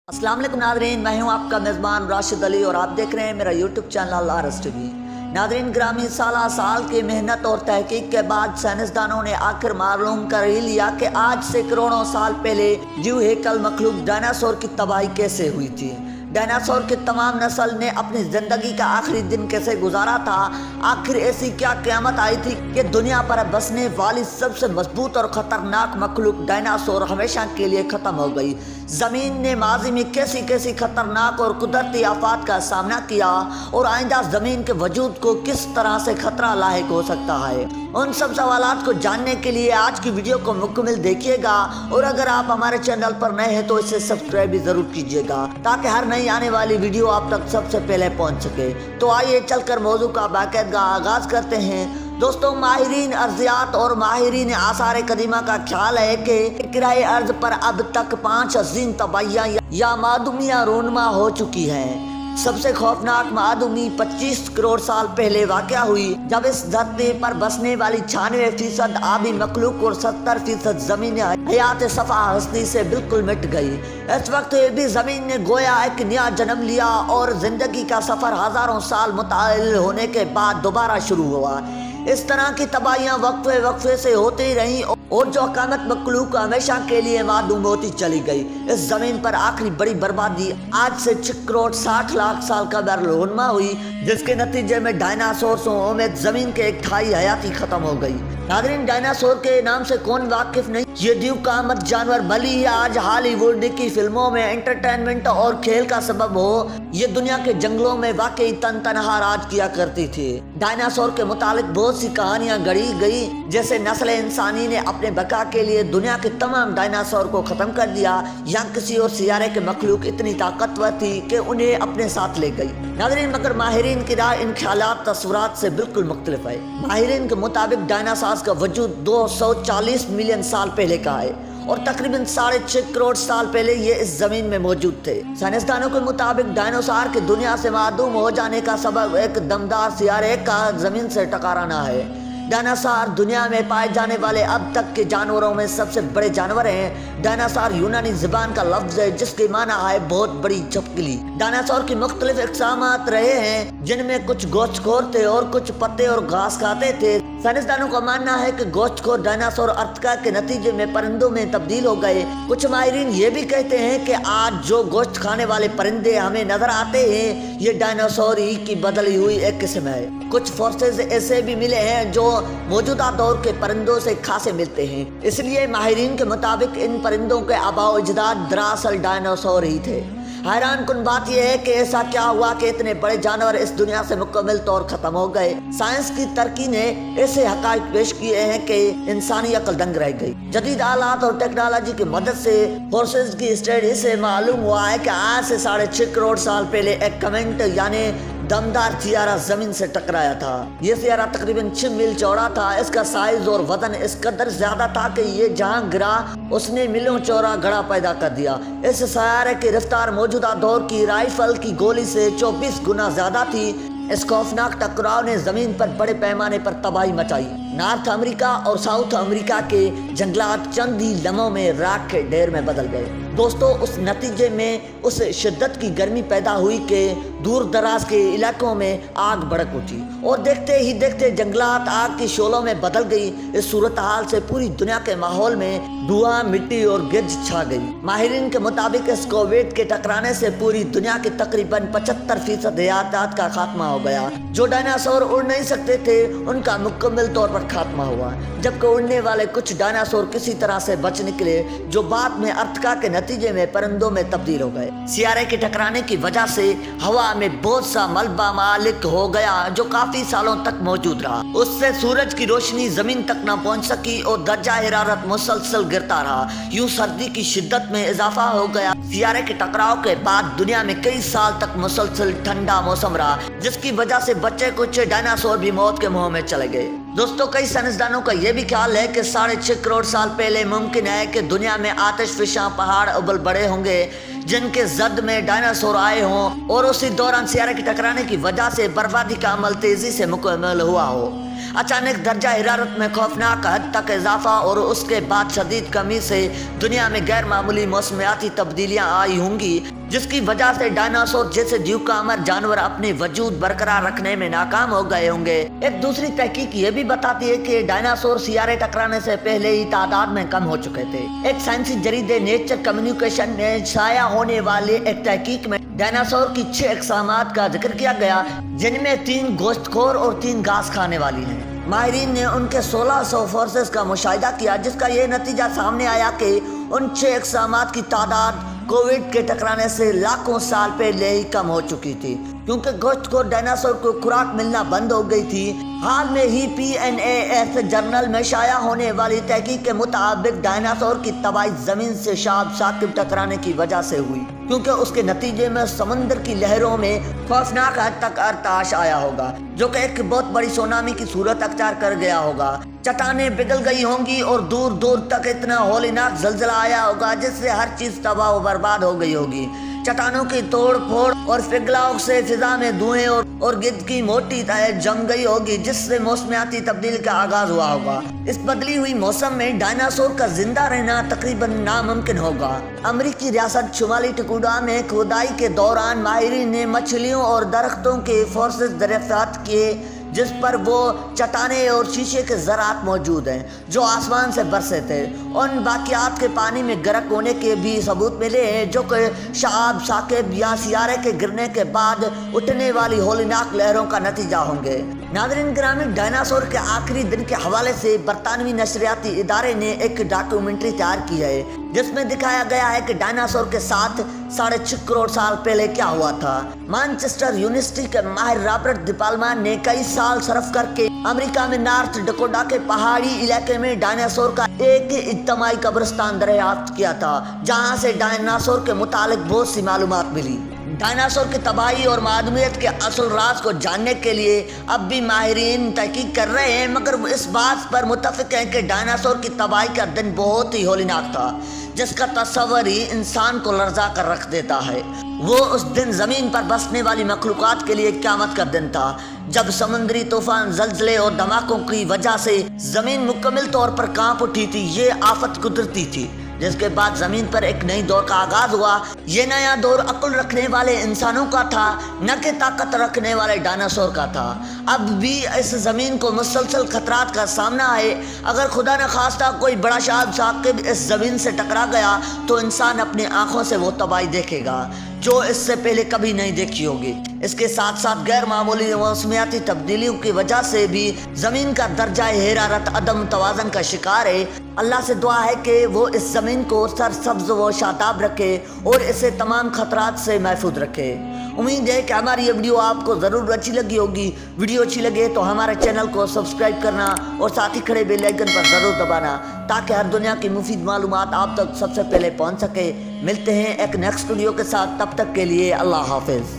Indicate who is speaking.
Speaker 1: अस्सलाम वालेकुम नादरीन, मैं हूं आपका मेज़बान राशिद अली और आप देख रहे हैं मेरा YouTube channel RS TV. Nadreen ग्रामीण साल की मेहनत और तहकीक के बाद साइंसदानों ने आखिर मालूम कर ही लिया कि आज से करोड़ों साल पहले जीव हैकल मखलूक डायनासोर की तबाही कैसे हुई थी। डायनासोर की तमाम नस्ल ने अपनी ज़िंदगी का आखिरी दिन कैसे गुजारा था। आखिर ऐसी क्या क़यामत आई थी कि दुनिया पर बसने वाली सबसे मजबूत और ख़तरनाक मखलूक डायनासोर हमेशा के लिए ख़त्म हो गई। ज़मीन ने माजी में कैसी कैसी ख़तरनाक और कुदरती आफात का सामना किया और आइंदा ज़मीन के वजूद को किस तरह से ख़तरा लाहिक हो सकता है, उन सब सवालात को जानने के लिए आज की वीडियो को मुकम्मल देखिएगा। और अगर आप हमारे चैनल पर नए हैं तो इसे सब्सक्राइब भी ज़रूर कीजिएगा ताकि हर नई आने वाली वीडियो आप तक सबसे पहले पहुंच सके। तो आइए चलकर मौजू का बाकायदा आगाज़ करते हैं। दोस्तों, माहिरीन अर्जियात और माहिरीन आसार कदीमा का ख्याल है कि किराए अर्ज पर अब तक 5 अजीम तबाहियाँ या मादूमियाँ रोनमा हो चुकी हैं। सबसे खौफनाक मादूमी 25 करोड़ साल पहले वाक़या हुई, जब इस धरती पर बसने वाली 96% आबी मखलूक और 70% ज़मीन हयात सफ़ा हस्ती से बिल्कुल मिट गई। इस वक्त भी ज़मीन ने गोया एक नया जन्म लिया और ज़िंदगी का सफ़र हज़ारों साल मुताल होने के बाद दोबारा शुरू हुआ। इस तरह की तबाहियाँ वक्फे से होती रहीं और जो क़यामत मखलूक हमेशा के लिए मादूम होती चली गई। इस ज़मीन पर आखिरी बड़ी बर्बादी आज से 6 करोड़ 60 लाख साल कबल रोनमा हुई, जिसके नतीजे में डायनासोर समेत ज़मीन के एक थाई हयाती ख़त्म हो गई। नादरीन, डायनासोर के नाम से कौन वाकिफ नहीं, ये दीव कामत जानवर भली ही आज हॉलीवुड की फिल्मों में एंटरटेनमेंट और खेल का सबब हो, ये दुनिया के जंगलों में वाकई तनहा राज किया करती थी। डायनासोर के मुतालिक बहुत सी कहानियां गढ़ी गई, जैसे नस्ल इंसानी ने अपने बका के लिए दुनिया के तमाम डायनासोर को ख़त्म कर दिया, या किसी और सियारे के मखलूक इतनी ताकतवर थी कि उन्हें अपने साथ ले गई। नादरीन, मगर माहिरीन की राय इन ख्यालात तस्वुरात से बिल्कुल मुख्तलिफ है। माहिरीन के मुताबिक डायनासोर का वजूद 240 मिलियन साल पहले का है और तकरीबन 6.5 करोड़ साल पहले ये इस जमीन में मौजूद थे। साइंसदानों के मुताबिक डायनासोर के दुनिया से मादूम हो जाने का सबब एक दमदार सियारे का जमीन से टकराना है। डायनासोर दुनिया में पाए जाने वाले अब तक के जानवरों में सबसे बड़े जानवर हैं। डायनासोर यूनानी ज़बान का लफ्ज़ है जिसके माना है बहुत बड़ी झपकली। डायनासोर की मुख्तलिफ इक़सामात रहे हैं, जिनमें कुछ गोश्तखोर थे और कुछ पत्ते और घास खाते थे। साइंसदानों का मानना है कि गोश्तखोर डायनासोर अर्तका के नतीजे में परिंदों में तब्दील हो गए। कुछ माहिरीन ये भी कहते हैं कि आज जो गोश्त खाने वाले परिंदे हमें नजर आते हैं, ये डायनासोर ही की बदली हुई एक किस्म है। कुछ फोर्सेज ऐसे भी मिले हैं जो मौजूदा दौर के परिंदों से खासे मिलते हैं, इसलिए माहिरीन के मुताबिक इन परिंदों के आबाओ अजदाद दरअसल डायनासोर ही थे। हैरान कुन बात यह है कि ऐसा क्या हुआ कि इतने बड़े जानवर इस दुनिया से मुकम्मल तौर खत्म हो गए। साइंस की तरक्की ने ऐसे हक़ाइक़ पेश किए हैं कि इंसानी अक्ल दंग रह गई। जदीद आलात और टेक्नोलॉजी की मदद से फोर्सेज की स्टडी से मालूम हुआ है कि आज से 6.5 करोड़ साल पहले एक कमेंट यानी दमदार सियारा जमीन से टकराया था। ये सियारा तकरीबन 6 मील चौड़ा था। इसका साइज और वजन इस कदर ज्यादा था कि ये जहां गिरा उसने मीलों चौड़ा गड़ा पैदा कर दिया। इस सियारे की रफ्तार मौजूदा दौर की राइफल की गोली से 24 गुना ज्यादा थी। इस खौफनाक टकराव ने जमीन पर बड़े पैमाने पर तबाही मचाई। नॉर्थ अमेरिका और साउथ अमेरिका के जंगलात चंद ही लम्हों में राख के ढेर में बदल गए। दोस्तों, उस नतीजे में उस शिद्दत की गर्मी पैदा हुई कि दूर दराज के इलाकों में आग भड़क उठी और देखते ही देखते जंगलात आग की शोलों में बदल गई। इस सूरत हाल से पूरी दुनिया के माहौल में धुआं, मिट्टी और गिरज छा गई। माहिरीन के मुताबिक इस कोविड के टकराने से पूरी दुनिया के तकरीबन 75% हयात का खात्मा हो गया। जो डायनासोर उड़ नहीं सकते थे उनका मुकम्मल तौर पर खात्मा हुआ, जबकि उड़ने वाले कुछ डायनासोर किसी तरह से बच निकले, जो बाद में अर्तका के नतीजे में परिंदों में तब्दील हो गए। सियारे के टकराने की वजह से हवा में बहुत सा मलबा मालिक हो गया जो काफी सालों तक मौजूद रहा। उससे सूरज की रोशनी जमीन तक न पहुंच सकी और दर्जा हरारत मुसलसल गिरता रहा। यूं सर्दी की शिद्दत में इजाफा हो गया। सियारे के टकराव के बाद दुनिया में कई साल तक मुसलसल ठंडा मौसम रहा, जिसकी वजह से बच्चे कुछ डायनासोर भी मौत के मुंह में चले गए। दोस्तों, कई साइंसदानों का यह भी ख्याल है कि 6.5 करोड़ साल पहले मुमकिन है कि दुनिया में आतिशफिशा पहाड़ उबल बड़े होंगे जिनके जद में डायनासोर आए हों और उसी दौरान सियारे के टकराने की वजह से बर्बादी का अमल तेजी से मुकम्मल हुआ हो। अचानक दर्जा हरारत में खौफनाक हद तक इजाफा और उसके बाद शदीद कमी से दुनिया में गैर मामूली मौसमियाती तब्दीलियां आई होंगी, जिसकी वजह से डायनासोर जैसे जीवकामर जानवर अपने वजूद बरकरार रखने में नाकाम हो गए होंगे। एक दूसरी तहकीक ये भी बताती है कि डायनासोर सियारे टकराने से पहले ही तादाद में कम हो चुके थे। एक साइंसी जरीदे नेचर कम्युनिकेशन में शाया होने वाले एक तहकीक में डायनासोर की 6 अक़सामात का जिक्र किया गया, जिनमें 3 गोश्तखोर और 3 घास खाने वाली हैं। माहिरीन ने उनके 1600 फोर्सेस का मुशाहिदा किया, जिसका ये नतीजा सामने आया कि उन 6 अक़सामात की तादाद कोविड के टकराने से लाखों साल पहले ही कम हो चुकी थी, क्योंकि गोश्तखोर डायनासोर को खुराक मिलना बंद हो गई थी। हाल में ही PNAS जर्नल में शाया होने वाली तहकीक के मुताबिक डायनासोर की तबाही जमीन से शाब साकिब टकराने की वजह से हुई, क्योंकि उसके नतीजे में समुद्र की लहरों में खौफनाक हद तक अर्ताश आया होगा, जो कि एक बहुत बड़ी सुनामी की सूरत अख्तियार कर गया होगा। चट्टानें पिघल गई होंगी और दूर दूर तक इतना होलीनाक जलजला आया होगा जिससे हर चीज तबाह और बर्बाद हो गई होगी। चट्टानों की तोड़ फोड़ और पिघलाव से फिजा में धुएं और गिद्ध की मोटी तह जम गई होगी, जिससे मौसमियाती तब्दीली का आगाज हुआ होगा। इस बदली हुई मौसम में डायनासोर का जिंदा रहना तकरीबन नामुमकिन होगा। अमेरिकी रियासत शुमाली टकुडा में खुदाई के दौरान माहिरीन ने मछलियों और दरख्तों के फोर्सेस दरियाफ्त किए, जिस पर वो चट्टाने और शीशे के ज़रात मौजूद हैं जो आसमान से बरसे थे। उन बाकियात के पानी में गर्क होने के भी सबूत मिले हैं, जो कि शहाब साकिब या सियारे के गिरने के बाद उठने वाली होलीनाक लहरों का नतीजा होंगे। नाज़रीन गिरामी, डायनासोर के आखिरी दिन के हवाले से बरतानवी नशरियाती इदारे ने एक डॉक्यूमेंट्री तैयार की है, जिसमें दिखाया गया है कि डायनासोर के साथ 6.5 करोड़ साल पहले क्या हुआ था। मैनचेस्टर यूनिवर्सिटी के माहिर रॉबर्ट दिपालमा ने कई साल सर्फ करके अमेरिका में नॉर्थ डकोटा के पहाड़ी इलाके में डायनासोर का एक इज्तिमाई कब्रिस्तान दरियाफ्त किया था, जहां से डायनासोर के मुतालिक बहुत सी मालूमात मिली। डायनासोर की तबाही और मादूमियत के असल राज को जानने के लिए अब भी माहिरीन तहकीक कर रहे हैं, मगर इस बात पर मुत्तफिक हैं कि डायनासोर की तबाही का दिन बहुत ही होलीनाक था, जिसका तस्वर ही इंसान को लर्जा कर रख देता है। वो उस दिन ज़मीन पर बसने वाली मखलूक़ात के लिए क़यामत का दिन था, जब समुद्री तूफान, जल्जले और धमाकों की वजह से ज़मीन मुकम्मल तौर पर कांप उठी थी। ये आफत कुदरती थी, जिसके बाद जमीन पर एक नई दौर का आगाज हुआ। ये नया दौर अक्ल रखने वाले इंसानों का था, न कि ताकत रखने वाले डायनासोर का था। अब भी इस जमीन को मुसलसल खतरात का सामना है। अगर खुदा न खास्ता कोई बड़ा शहाब साकिब इस जमीन से टकरा गया तो इंसान अपनी आंखों से वो तबाही देखेगा जो इससे पहले कभी नहीं देखी होगी। इसके साथ साथ गैर मामूली मौसमियाती तब्दीलियों की वजह से भी जमीन का दर्जा हरारत अदम तवाज़न का शिकार है। अल्लाह से दुआ है कि वो इस जमीन को सरसब्ज व शादाब रखे और इसे तमाम खतरात से महफूज रखे। उम्मीद है कि हमारी ये वीडियो आपको ज़रूर अच्छी लगी होगी। वीडियो अच्छी लगे तो हमारे चैनल को सब्सक्राइब करना और साथ ही खड़े बेल आइकन पर ज़रूर दबाना, ताकि हर दुनिया की मुफीद मालूमात आप तक सबसे पहले पहुंच सके। मिलते हैं एक नेक्स्ट वीडियो के साथ, तब तक के लिए अल्लाह हाफिज़।